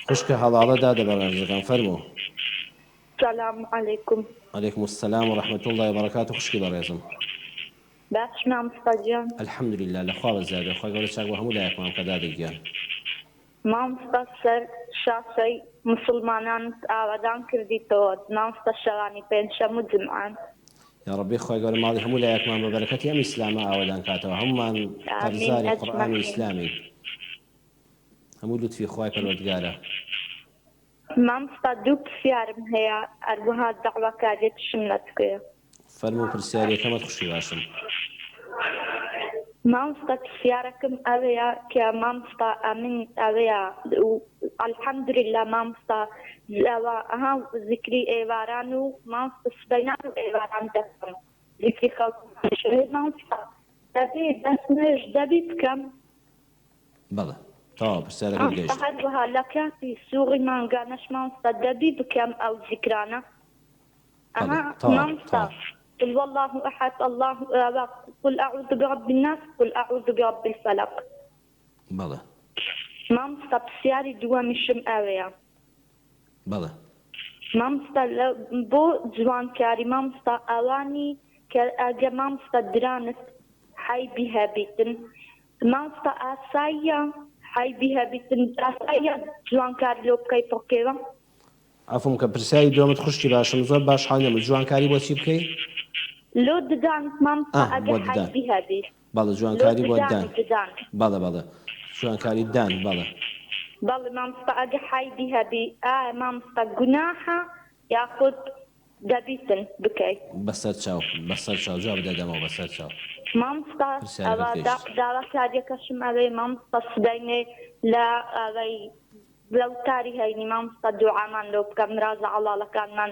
خوشکە هەڵاڵەدا دەبەڕێزەکان فەرموو. السلام عليكم. عليكم السلام ورحمة الله وبركاته. خوشکی بەڕێزم. باش مامۆستا گیان. الحەمدولله لەخوا بەزیادە خۆی گەورە چاک بۆ هەموو لایەکمان کە دادەگیان. مامۆستا سەر شاسەی مسلمانان ئاوادان کردیتەوە مامۆستا شەوانی پێنجشەمە و جمعان. یا ڕەبی خۆی گەورە ماڵی هەموو لایەکمان بە بەرەکەتی ئەم ئیسلامە ئاوادان کاتەوە هەمومان قەرزاری قورئان و ئیسلامی هەموو لوتفی خۆی پەروەردگارە. مامۆستا دوو پرسیارم هەیە هەروەها دەعواکاریەتیشم لەتکوێ. فەرموو پرسیارەکەمت خوشی باشم. مامۆستا پرسیارەکەم ئەوەیە کە مامۆستا ئەمن ئەوەیە الحەمدولله مامۆستا ئەها ذیکری ئێواران و مامۆستا سبەینان و ئێواران دەکەم ذیکری خەڵکی مامۆستا دەبێ دەست نوێژ دەبی بکەم. بەڵێ تەواو پرسیارەکەت گەیشت. هەروەها لە کاتی سووڕی مانگانەش مامۆستا دەبی بکەم ئەو ذیکرانە. ئەها مامۆستا قل والله أحد الله قل أعوذ برب الناس قل أعوذ برب الفلق. بلى مامۆستا پرسیاری دووەمیشم ئەوەیە. بلى مامۆستا بۆ جوانکاری مامۆستا ئەوانی کە ئەگە مامۆستا درانت حەیبی هەبیتن مامۆستا ئاساییە حەیبی هەبیتن ئاساییە جوانکاری لۆ بکەی پڕکێوە. عفوم کە پرسیاری دووەمت خوشکی باشم زۆر باش حاڵ نەبوو جوانکاری بۆ چی بکەی؟ لۆ ددانت مامۆستا ئەگە حەیبی هەبی. بەڵێ جوانکاری بۆ دان. بەڵێ بەڵێ جوانکاری دان بەڵێ. بەڵێ مامۆستا ئەگە حەیبی هەبی ئایا مامۆستا گوناحە یاخود دەبیتن بکەی؟ بەسەر چاو جواب دەدەمەوە بەسەر چاو. مامۆستا ئەوە داواکاریەکەشم ئەوەی مامۆستا سبەینێ لە ئەوەی لەوتاری هەینی مامۆستا دوعامان لۆ بکەم ڕازە عەڵاڵەکانمان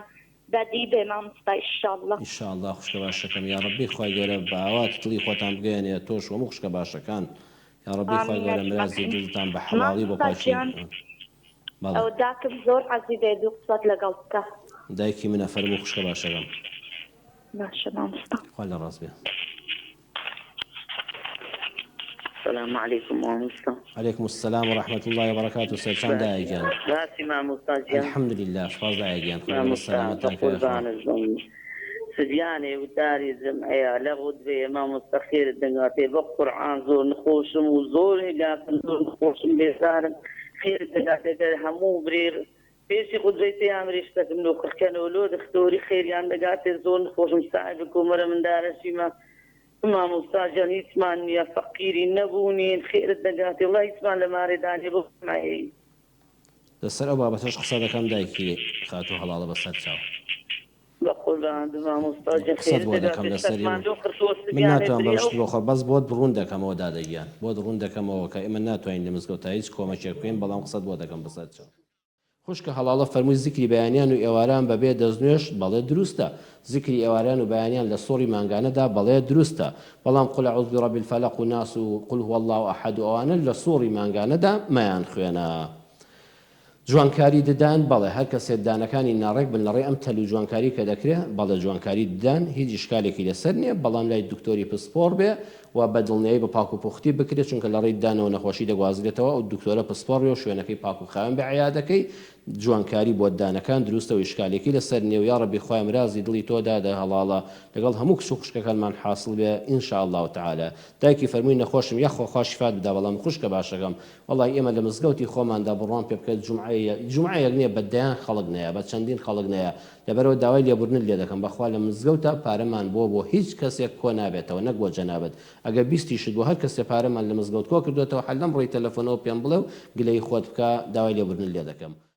بەدی بێ مامۆستا ئینشاءالله. ئینشاءالله خوشکە باشەکەم یا ڕەبی خۆی گەورە بە ئاوات دڵی خۆتان بگەێنێ تۆش هەموو خوشکە باشەکان یا ڕەبی خۆی گەورە مرازی دڵتان بە حەڵاڵی بۆ پاشین. ئەو داکم زۆر حەزی بێ دوو قسەت لەگەڵ بکە. دایکی منە فەرموو خوشکە باشەکەم. باشە مامۆستا. خوا لە ڕاست بێ. السلام عليكم مامۆستا. عليكم السلام ورحمة الله وبركاته. سەرچەم دایەگیان. باسی مامۆستا گیان. الحەمدولله سپاس دایەگیان. مامۆستا قوربانت بم. سدیانێ وتاری جمعەیە لە غودوێ مامۆستا خێرت دەنگاتێ بە قورئان زۆر نخۆشم و زۆر هێلاتم زۆر نخۆشم بێزارم خێرت دەگاتێ هەموو برێر پێشی غودوەی پێیامریش دەکەم لۆ قڕکەنەوە لۆ دەختۆری خێریان دەگاتێ زۆر نخۆشم ساحیب کۆمەرە مندارەشیمە مامۆستا گیان هیچمان نییە فەقیری نەبوونین خێرت دەگاتێ وڵا هیچمان لە مارێدانێ بۆ مایەی لەسەر ئەو بابەتەش قسە دەکەم دایکی خاتو هەڵاڵە بەسەر چاو. قسەت بۆ دەکەم لەسەری من ناتوان بەشت بۆخۆ بەس بۆت بڕوون دەکەمەوە دادەگیان بۆت ڕوون دەکەمەوە کە ئێمە ناتوانین لە مزگەوت هیچ کۆمەکێک بکەین بەڵام قسەت بۆ دەکەم بەسەر چاو. خوشکە هەڵاڵە فەرمووی زیکری بەیانیان و ئێواران بەبێ دەستنوێش بەڵێ دروستە زیکری ئێواران و بەیانیان لە سۆڕی مانگانەدا بەڵێ دروستە بەڵام قل أعوذ برب الفلق و ناس و قل هو الله أحد و ئەوانە لە سۆڕی مانگانەدا مەیان خوێنە. جوانکاری ددان بەڵێ هەر کەسێک دانەکانی ناڕێک بن لەڕێ ئەم تەلو جوانکاری کە دەکرێت بەڵێ جوانکاری ددان هیچ ئیشکالێکی لەسەر نییە بەڵام لای دکتۆری پسپۆر بێ و بەدڵنیایی بە پاک و پوختی بکرێت چونکە لە ڕێی دانەوە نەخۆشی دەگوازرێتەوە و دکتۆرە پسپۆڕی و شوێنەکەی پاک و خاوێن بە عیادەکەی جوانکاری بۆ دانەکان دروستە و ئیشکالێکی لەسەر نیێ و یا ڕەبی خۆی مرازی دڵی تۆدا دە هەڵاڵە لەگەڵ هەموو کس و خوشکەکانمان حاصل بێ ئینشاءالله تعالە. دایکی فەرمووی نەخۆشم یەخۆ خوا شیفات بدا بەڵام خوشکە باشەکەم وەڵی ئێمە لە مزگەوتی خۆماندا بڕوان پێ بکەیت جومعەیەک نییە بەدەیان خەڵک نەیە بە چەندین خەڵک نەیە لەبەرەوە داوای لێبوردن لێ دەکەم بەخوا لە مزگەوتە پارەمان بۆ هیچ کەسێک کۆ نابێتەوە نەک بۆ جەنابەت ئەگە بیستیشت بۆ هەر کەسێ پارەمان لە مزگەوت کۆ کردوێتەوە حەل لەم ڕێی تەلەفۆنەوە پێم بڵێ و گلەی خۆت بکە داوای لێبوردن لێ دەکەم.